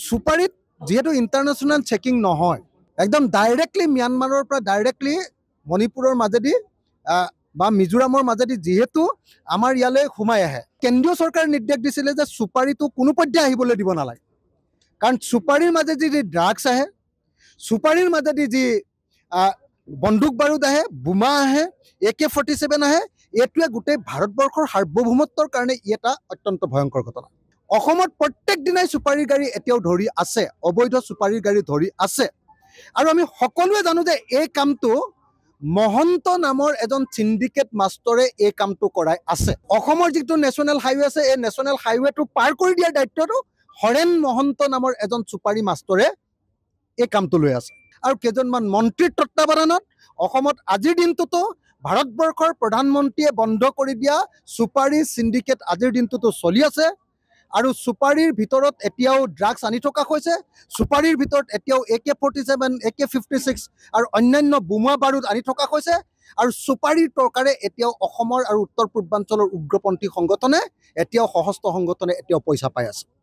সুপাৰীত যিহেতু international checking নহয়, একদম ডাইৰেক্টলি ম্যানমাৰৰ পৰা ডাইৰেক্টলি মণিপুৰৰ মাজেদি বা মিজোৰামৰ মাজেদি যিহেতু আমাৰ ইয়ালৈ সোমাই আহে, কেন্দ্ৰীয় চৰকাৰে নিৰ্দেশ দিছিলে যে সুপাৰীটো কোনো পধ্যে আহিবলৈ দিব নালাগে। কাৰণ সুপাৰীৰ মাজেদি যি ড্ৰাগছ আহে, সুপাৰীৰ মাজেদি যি বন্দুক বাৰুদ আহে, বোমা আহে, AK-47 আহে, এইটোৱে গোটেই ভাৰতবৰ্ষৰ সাৰ্বভৌমত্বৰ কাৰণে ই এটা অত্যন্ত ভয়ংকৰ ঘটনা। অসমত প্ৰত্যেক দিনাই চুপাৰীৰ গাড়ী এতিয়াও ধৰি আছে, অবৈধ চুপাৰীৰ গাড়ী ধৰি আছে। আৰু আমি সকলোৱে জানো যে এই কামটো মহন্ত নামৰ এজন চিণ্ডিকেট মাষ্টৰে এই কামটো কৰাই আছে। অসমৰ যিটো নেশ্যনেল হাইৱে আছে, এই নেশ্যনেল হাইৱেটো পাৰ কৰি দিয়াৰ দায়িত্বটো হৰেণ মহন্ত নামৰ এজন চুপাৰী মাষ্টৰে এই কামটো লৈ আছে। আৰু কেইজনমান মন্ত্ৰীৰ তত্বাৱধানত অসমত আজিৰ দিনটোতো ভাৰতবৰ্ষৰ প্ৰধানমন্ত্ৰীয়ে বন্ধ কৰি দিয়া চুপাৰী চিণ্ডিকেট আজিৰ দিনটোতো চলি আছে। আৰু চুপাৰীৰ ভিতৰত এতিয়াও ড্ৰাগছ আনি থকা হৈছে, চুপাৰীৰ ভিতৰত এতিয়াও AK-47, AK-56 আৰু অন্যান্য বোমা বাৰুদ আনি থকা হৈছে। আৰু চুপাৰীৰ টকাৰে এতিয়াও অসমৰ আৰু উত্তৰ পূৰ্বাঞ্চলৰ উগ্ৰপন্থী সংগঠনে, এতিয়াও সশস্ত্ৰ সংগঠনে এতিয়াও পইচা পাই আছে।